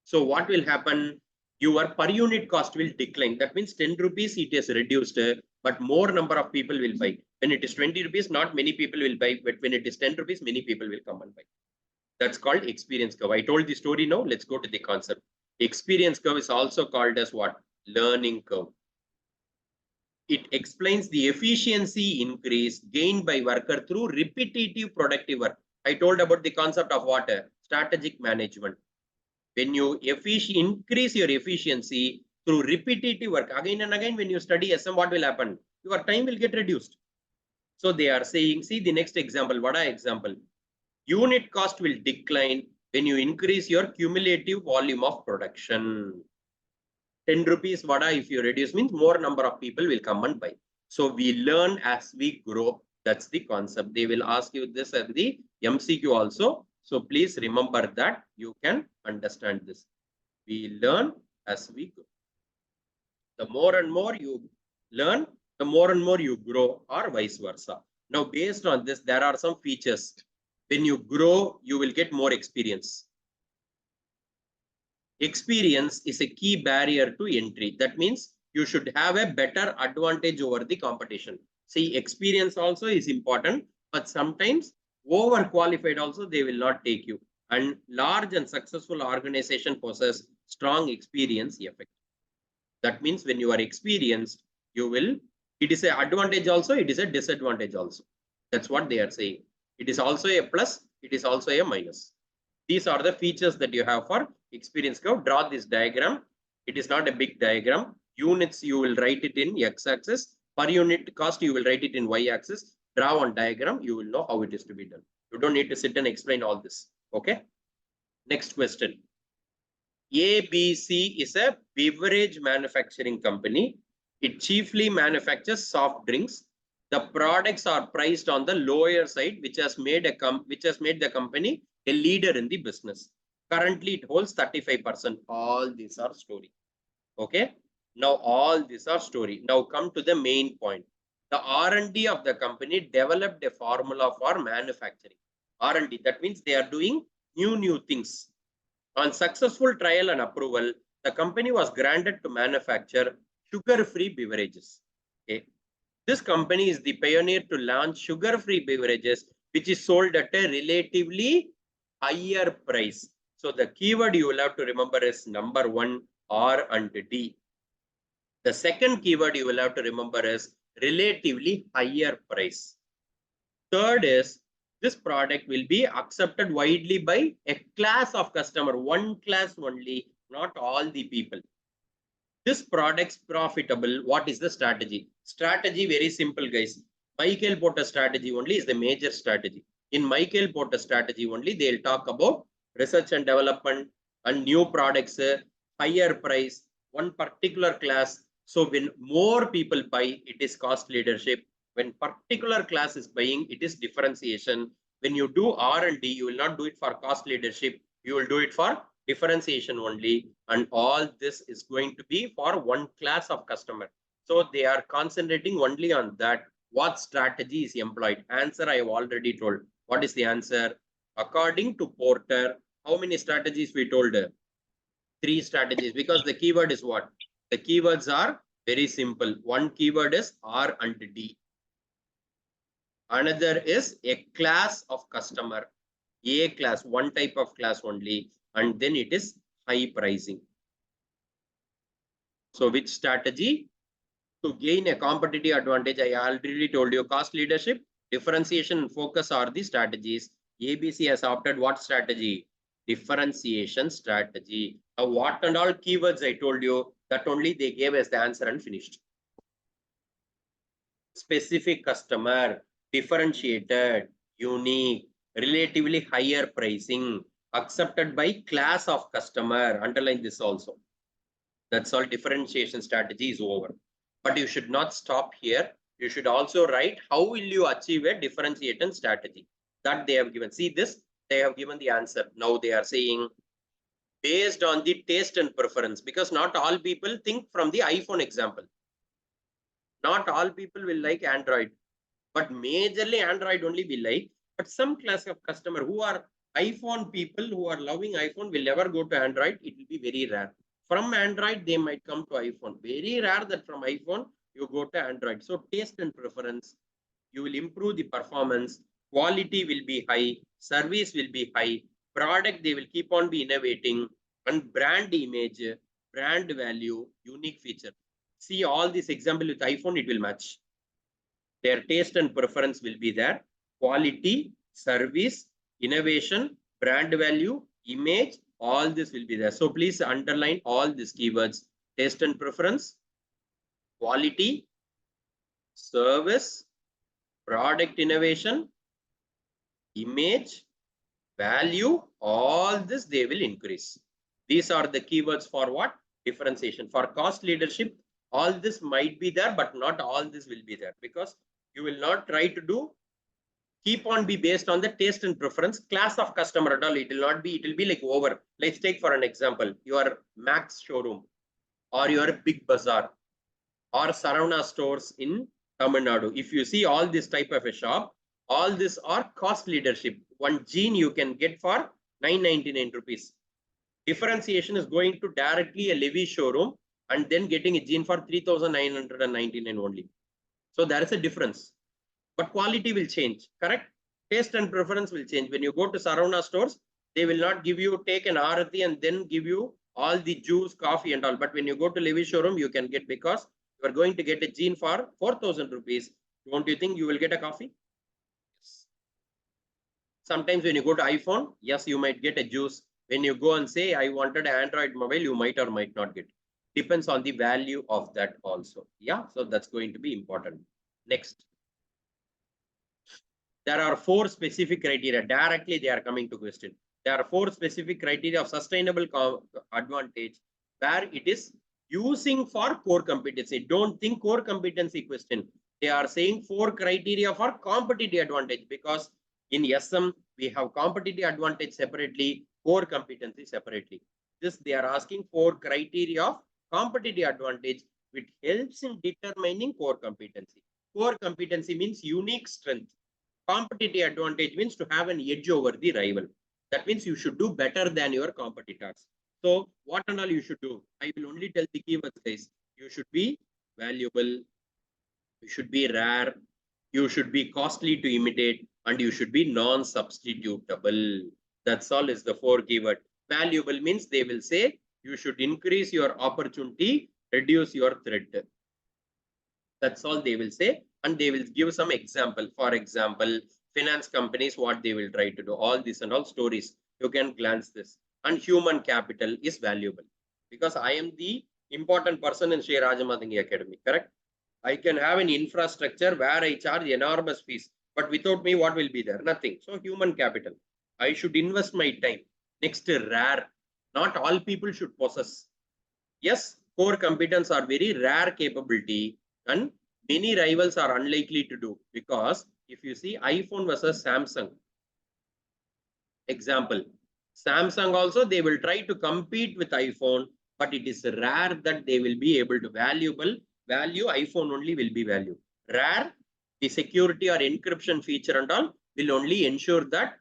So what will happen? Your per unit cost will decline. That means 10 rupees it is reduced, but more number of people will buy. When it is 20 rupees, not many people will buy, but when it is 10 rupees, many people will come and buy. That's called experience curve. I told the story now. Let's go to the concept. Experience curve is also called as what? Learning curve. It explains the efficiency increase gained by worker through repetitive productive work. I told about the concept of what? Strategic management. When you increase your efficiency through repetitive work, again and again, when you study SM, what will happen? Your time will get reduced. So they are saying, see the next example, vada example. Unit cost will decline when you increase your cumulative volume of production. 10 rupees vada, if you reduce, means more number of people will come and buy. So we learn as we grow. That's the concept. They will ask you this at the MCQ also. So please remember that you can understand this. We learn as we go. The more and more you learn, the more and more you grow, or vice versa. Now, based on this, there are some features. When you grow, you will get more experience. Experience is a key barrier to entry. That means you should have a better advantage over the competition. See, experience also is important, but sometimes overqualified also they will not take you. And large and successful organization possess strong experience effect. That means when you are experienced, you will, it is an advantage also, it is a disadvantage also. That's what they are saying. It is also a plus, it is also a minus. These are the features that you have for experience curve. Draw this diagram. It is not a big diagram. Units, you will write it in x-axis. Per unit cost, you will write it in y-axis. Draw one diagram, you will know how it is to be done. You don't need to sit and explain all this. Okay. Next question. ABC is a beverage manufacturing company. It chiefly manufactures soft drinks. The products are priced on the lower side, which has made the company a leader in the business. Currently, it holds 35%. All these are story. Okay. Now, all these are story. Now, come to the main point. The R&D of the company developed a formula for manufacturing. R&D, that means they are doing new things. On successful trial and approval, the company was granted to manufacture sugar-free beverages. Okay. This company is the pioneer to launch sugar-free beverages, which is sold at a relatively higher price. So the keyword you will have to remember is number 1, R and D. The second keyword you will have to remember is relatively higher price. Third is this product will be accepted widely by a class of customer, one class only, not all the people. This product's profitable. What is the strategy? Strategy very simple, guys. Michael Porter strategy only is the major strategy. In Michael Porter strategy only, they'll talk about research and development and new products, higher price, one particular class. So when more people buy, it is cost leadership. When particular class is buying, it is differentiation. When you do R&D, you will not do it for cost leadership. You will do it for differentiation only, and all this is going to be for one class of customer. So they are concentrating only on that. What strategy is employed? Answer I have already told. What is the answer? According to Porter, how many strategies we told? 3 strategies, because the keyword is what? The keywords are very simple. One keyword is R and D. Another is a class of customer, a class, one type of class only, and then it is high pricing. So which strategy? To gain a competitive advantage, I already told you, cost leadership, differentiation, and focus are the strategies. ABC has opted what strategy? Differentiation strategy. Now, what and all keywords I told you, that only they gave as the answer and finished. Specific customer, differentiated, unique, relatively higher pricing, accepted by class of customer. Underline this also. That's all. Differentiation strategy is over. But you should not stop here. You should also write how will you achieve a differentiation strategy that they have given. See this, they have given the answer. Now they are saying based on the taste and preference, because not all people think from the iPhone example. Not all people will like Android, but majorly Android only will like. But some class of customer who are iPhone people, who are loving iPhone, will never go to Android. It will be very rare. From Android, they might come to iPhone. Very rare that from iPhone, you go to Android. So taste and preference, you will improve the performance. Quality will be high. Service will be high. Product, they will keep on be innovating. And brand image, brand value, unique feature. See all this example with iPhone, it will match. Their taste and preference will be there. Quality, service, innovation, brand value, image, all this will be there. So please underline all these keywords. Taste and preference, quality, service, product innovation, image, value, all this they will increase. These are the keywords for what? Differentiation. For cost leadership, all this might be there, but not all this will be there, because you will not try to do keep on be based on the taste and preference, class of customer at all. It will not be, it will be like over. Let's take for an example, your Max showroom or your Big Bazaar or SRMA stores in Tamil Nadu. If you see all this type of a shop, all this are cost leadership. One jean you can get for 999 rupees. Differentiation is going to directly a Levi's showroom and then getting a jean for 3,999 only. So there is a difference. But quality will change, correct? Taste and preference will change. When you go to SRMA stores, they will not give you, take an Aarati and then give you all the juice, coffee and all. But when you go to Levi's showroom, you can get, because you are going to get a jean for 4,000 rupees. Don't you think you will get a coffee? Yes. Sometimes when you go to iPhone, yes, you might get a juice. When you go and say, I wanted an Android mobile, you might or might not get. Depends on the value of that also. Yeah, so that's going to be important. Next. There are 4 specific criteria. Directly, they are coming to question. There are 4 specific criteria of sustainable advantage where it is using for core competency. Don't think core competency question. They are saying 4 criteria for competitive advantage, because in SM, we have competitive advantage separately, core competency separately. This they are asking 4 criteria of competitive advantage, which helps in determining core competency. Core competency means unique strength. Competitive advantage means to have an edge over the rival. That means you should do better than your competitors. So what and all you should do? I will only tell the keywords, guys. You should be valuable, you should be rare, you should be costly to imitate, and you should be non-substitutable. That's all is the 4 keyword. Valuable means they will say you should increase your opportunity, reduce your threat. That's all they will say. And they will give some example. For example, finance companies, what they will try to do. All this and all stories. You can glance this. And human capital is valuable. Because I am the important person in Shree Rajamathangi Academy, correct? I can have an infrastructure where I charge enormous fees. But without me, what will be there? Nothing. So human capital. I should invest my time. Next, rare. Not all people should possess. Yes, core competence are very rare capability and many rivals are unlikely to do, because if you see iPhone versus Samsung, example, Samsung also they will try to compete with iPhone, but it is rare that they will be able to value iPhone only will be value. Rare, the security or encryption feature and all will only ensure that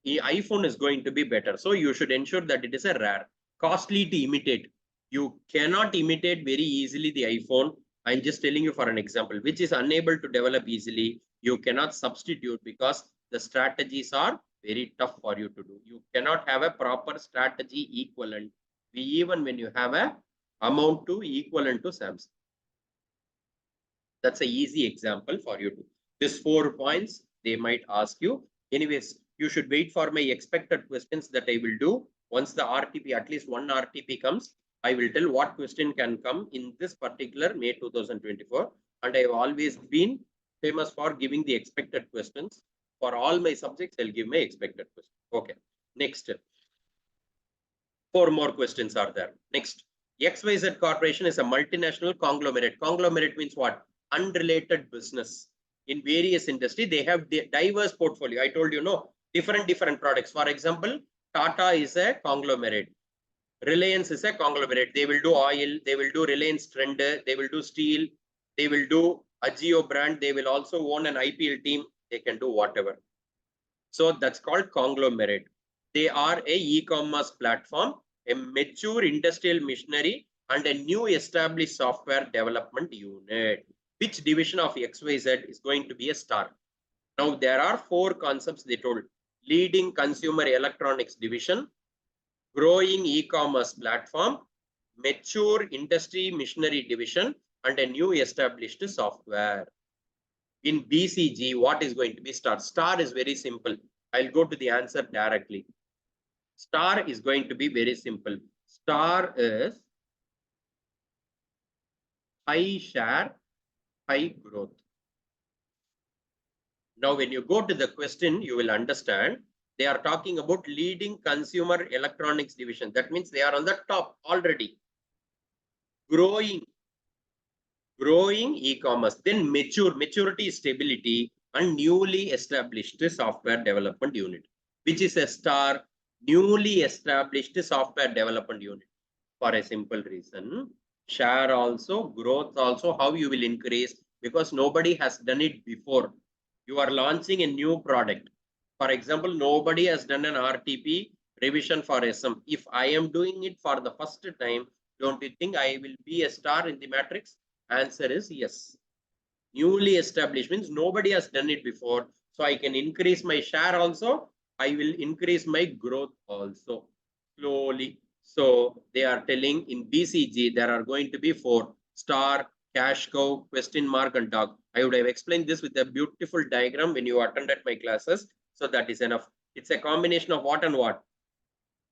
the iPhone is going to be better. So you should ensure that it is a rare. Costly to imitate. You cannot imitate very easily the iPhone. I'm just telling you for an example, which is unable to develop easily. You cannot substitute because the strategies are very tough for you to do. You cannot have a proper strategy equivalent, even when you have a amount to equivalent to Samsung. That's an easy example for you to. These 4 points they might ask you. Anyways, you should wait for my expected questions that I will do. Once the RTP, at least one RTP comes, I will tell what question can come in this particular May 2024. And I have always been famous for giving the expected questions. For all my subjects, I'll give my expected question. Okay. Next. 4 more questions are there. Next. XYZ Corporation is a multinational conglomerate. Conglomerate means what? Unrelated business. In various industry, they have diverse portfolio. I told you, no, different products. For example, Tata is a conglomerate. Reliance is a conglomerate. They will do oil. They will do Reliance Trend. They will do steel. They will do Ajio brand. They will also own an IPL team. They can do whatever. So that's called conglomerate. They are a e-commerce platform, a mature industrial machinery, and a new established software development unit. Which division of XYZ is going to be a star? Now, there are 4 concepts they told. Leading consumer electronics division, growing e-commerce platform, mature industry machinery division, and a new established software. In BCG, what is going to be star? Star is very simple. I'll go to the answer directly. Star is going to be very simple. Star is high share, high growth. Now, when you go to the question, you will understand they are talking about leading consumer electronics division. That means they are on the top already. Growing e-commerce, then maturity, stability, and newly established software development unit, which is a star, newly established software development unit. For a simple reason, share also, growth also, how you will increase, because nobody has done it before. You are launching a new product. For example, nobody has done an RTP revision for SM. If I am doing it for the first time, don't you think I will be a star in the matrix? Answer is yes. Newly established means nobody has done it before. So I can increase my share also. I will increase my growth also slowly. So they are telling in BCG, there are going to be 4: star, cash cow, question mark, and dog. I would have explained this with a beautiful diagram when you attended my classes. So that is enough. It's a combination of what and what?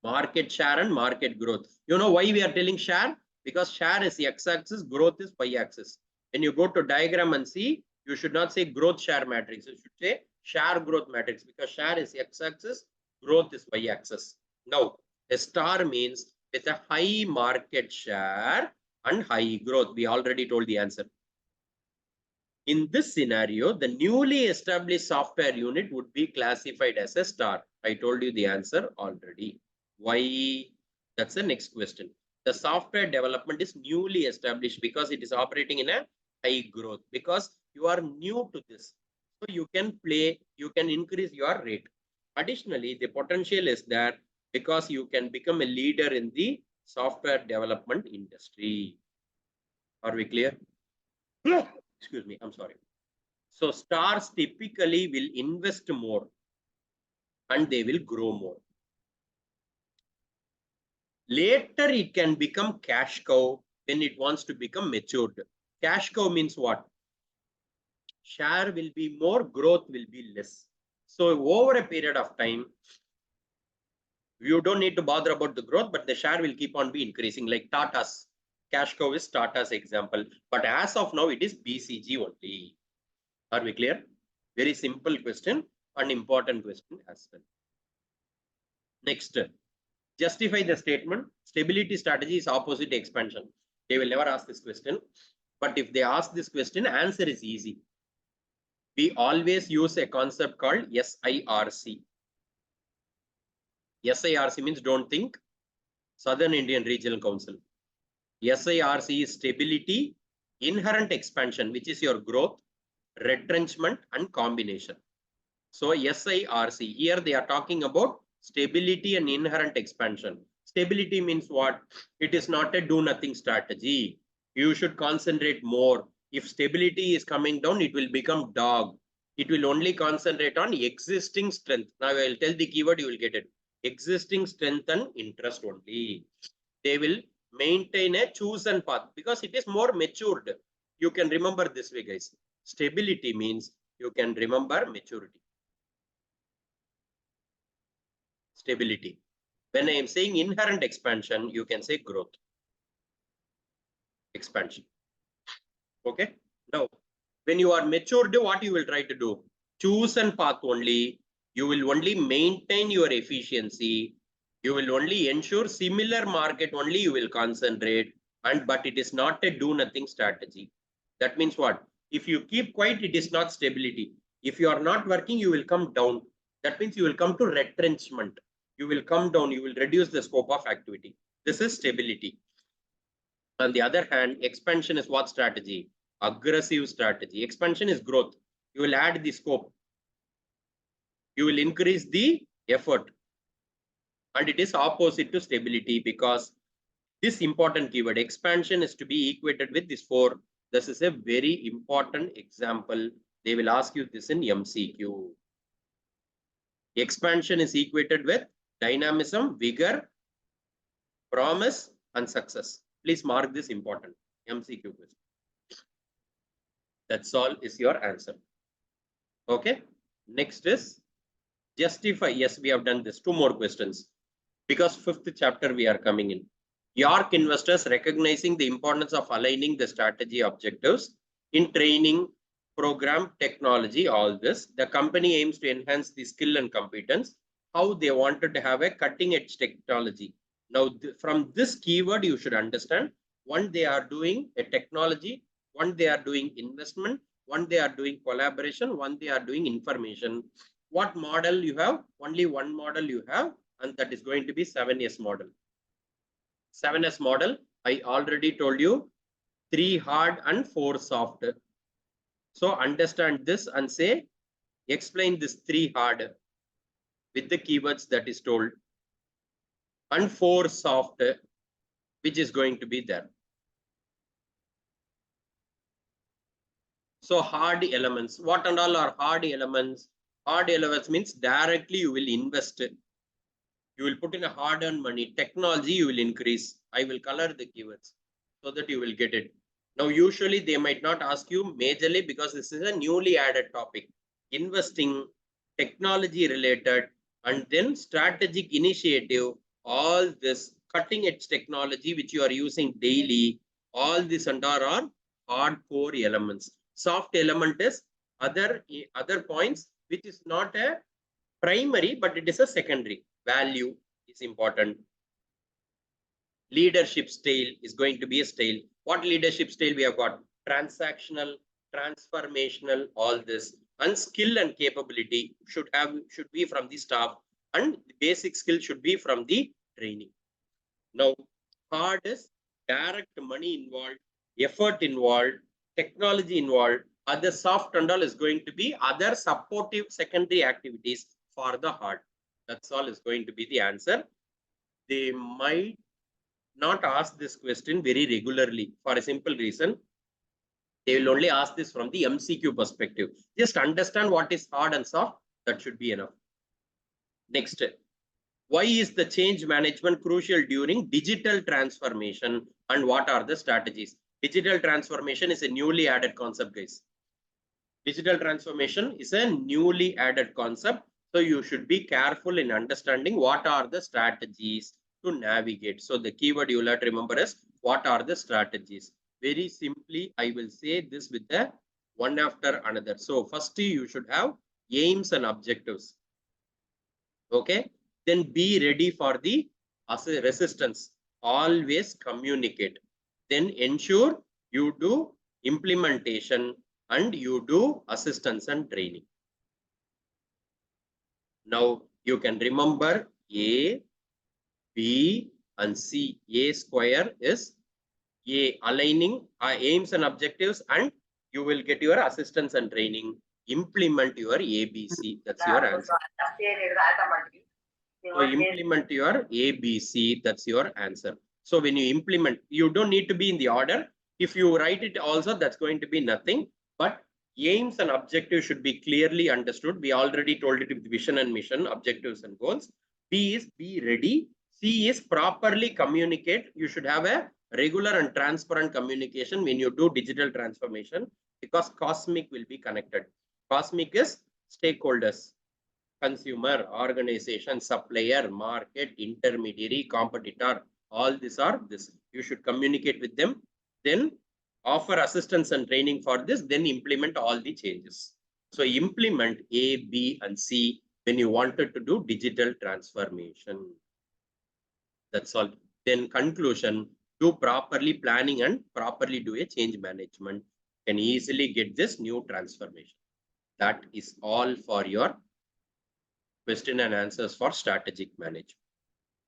Market share and market growth. You know why we are telling share? Because share is the x-axis, growth is y-axis. When you go to diagram and see, you should not say growth share matrix. You should say share growth matrix, because share is x-axis, growth is y-axis. Now, a star means with a high market share and high growth. We already told the answer. In this scenario, the newly established software unit would be classified as a star. I told you the answer already. Why? That's the next question. The software development is newly established because it is operating in a high growth, because you are new to this. So you can increase your rate. Additionally, the potential is there because you can become a leader in the software development industry. Are we clear? Excuse me, I'm sorry. So stars typically will invest more and they will grow more. Later, it can become cash cow when it wants to become matured. Cash cow means what? Share will be more, growth will be less. So over a period of time, you don't need to bother about the growth, but the share will keep on be increasing, like Tata's. Cash cow is Tata's example. But as of now, it is BCG only. Are we clear? Very simple question, an important question as well. Next, justify the statement. Stability strategy is opposite expansion. They will never ask this question. But if they ask this question, answer is easy. We always use a concept called SIRC. SIRC means don't think, Southern Indian Regional Council. SIRC is stability, inherent expansion, which is your growth, retrenchment, and combination. So SIRC, here they are talking about stability and inherent expansion. Stability means what? It is not a do nothing strategy. You should concentrate more. If stability is coming down, it will become dog. It will only concentrate on existing strength. Now I will tell the keyword, you will get it. Existing strength and interest only. They will maintain a chosen path because it is more matured. You can remember this way, guys. Stability means you can remember maturity. Stability. When I am saying inherent expansion, you can say growth. Expansion. Okay. Now, when you are matured, what you will try to do? Chosen path only. You will only maintain your efficiency. You will only ensure similar market only you will concentrate. But it is not a do nothing strategy. That means what? If you keep quiet, it is not stability. If you are not working, you will come down. That means you will come to retrenchment. You will come down. You will reduce the scope of activity. This is stability. On the other hand, expansion is what strategy? Aggressive strategy. Expansion is growth. You will add the scope. You will increase the effort. And it is opposite to stability because this important keyword, expansion, is to be equated with this 4. This is a very important example. They will ask you this in MCQ. Expansion is equated with dynamism, vigor, promise, and success. Please mark this important MCQ question. That's all is your answer. Okay. Next is justify. Yes, we have done this. 2 more questions. Because 5th chapter we are coming in. York investors recognizing the importance of aligning the strategy objectives in training, program, technology, all this. The company aims to enhance the skill and competence. How they wanted to have a cutting edge technology. Now, from this keyword, you should understand, one, they are doing a technology, one, they are doing investment, one, they are doing collaboration, one, they are doing information. What model you have? Only one model you have, and that is going to be 7S model. 7S model, I already told you, 3 hard and 4 soft. So understand this and say, explain this 3 hard with the keywords that is told, and 4 soft, which is going to be there. So hard elements, what and all are hard elements? Hard elements means directly you will invest. You will put in a hard-earned money. Technology you will increase. I will color the keywords so that you will get it. Now, usually they might not ask you majorly because this is a newly added topic. Investing, technology related, and then strategic initiative, all this cutting edge technology which you are using daily, all this and are hardcore elements. Soft element is other points which is not a primary, but it is a secondary. Value is important. Leadership style is going to be a style. What leadership style we have got? Transactional, transformational, all this. And skill and capability should be from the staff, and the basic skill should be from the training. Now, hard is direct money involved, effort involved, technology involved. Other soft and all is going to be other supportive secondary activities for the hard. That's all is going to be the answer. They might not ask this question very regularly for a simple reason. They will only ask this from the MCQ perspective. Just understand what is hard and soft. That should be enough. Next, Why is the change management crucial during digital transformation and what are the strategies? Digital transformation is a newly added concept, guys. Digital transformation is a newly added concept. So you should be careful in understanding what are the strategies to navigate. So the keyword you will have to remember is what are the strategies. Very simply, I will say this with the one after another. So first you should have aims and objectives. Okay. Then be ready for the resistance. Always communicate. Then ensure you do implementation and you do assistance and training. Now you can remember A, B, and C. A square is A, aligning aims and objectives, and you will get your assistance and training. Implement your ABC. That's your answer. So implement your ABC. That's your answer. So when you implement, you don't need to be in the order. If you write it also, that's going to be nothing. But aims and objectives should be clearly understood. We already told it with vision and mission, objectives and goals. B is be ready. C is properly communicate. You should have a regular and transparent communication when you do digital transformation, because cosmic will be connected. Cosmic is stakeholders, consumer, organization, supplier, market, intermediary, competitor. All these are this. You should communicate with them, then offer assistance and training for this, then implement all the changes. So implement A, B, and C when you wanted to do digital transformation. That's all. Then conclusion, do properly planning and properly do a change management. Can easily get this new transformation. That is all for your question and answers for strategic management.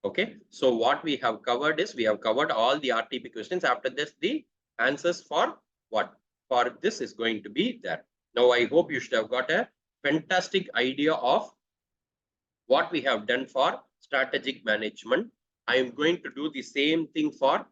Okay, so what we have covered is we have covered all the RTP questions. After this, the answers for what? For this is going to be there. Now, I hope you should have got a fantastic idea of what we have done for strategic management. I am going to do the same thing for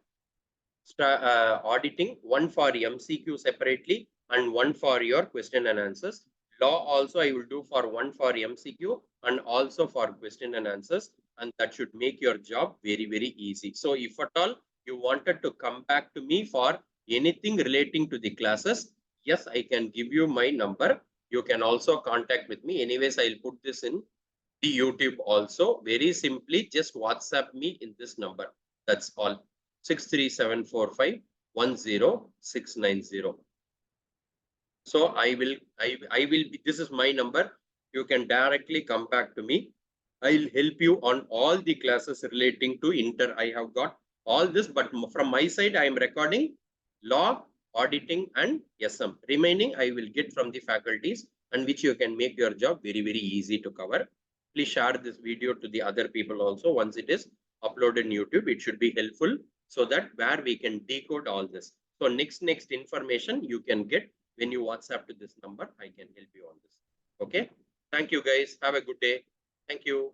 auditing, one for MCQ separately and one for your question and answers. Law also I will do for one for MCQ and also for question and answers, and that should make your job very, very easy. So if at all you wanted to come back to me for anything relating to the classes, yes, I can give you my number. You can also contact with me. Anyways, I'll put this in the YouTube also. Very simply, just WhatsApp me in this number. That's all. 6374510,690. So I will be, this is my number. You can directly come back to me. I'll help you on all the classes relating to inter. I have got all this, but from my side, I am recording law, auditing, and SM. Remaining, I will get from the faculties, and which you can make your job very, very easy to cover. Please share this video to the other people also. Once it is uploaded in YouTube, it should be helpful so that where we can decode all this. So next information you can get when you WhatsApp to this number. I can help you on this. Okay. Thank you guys. Have a good day. Thank you.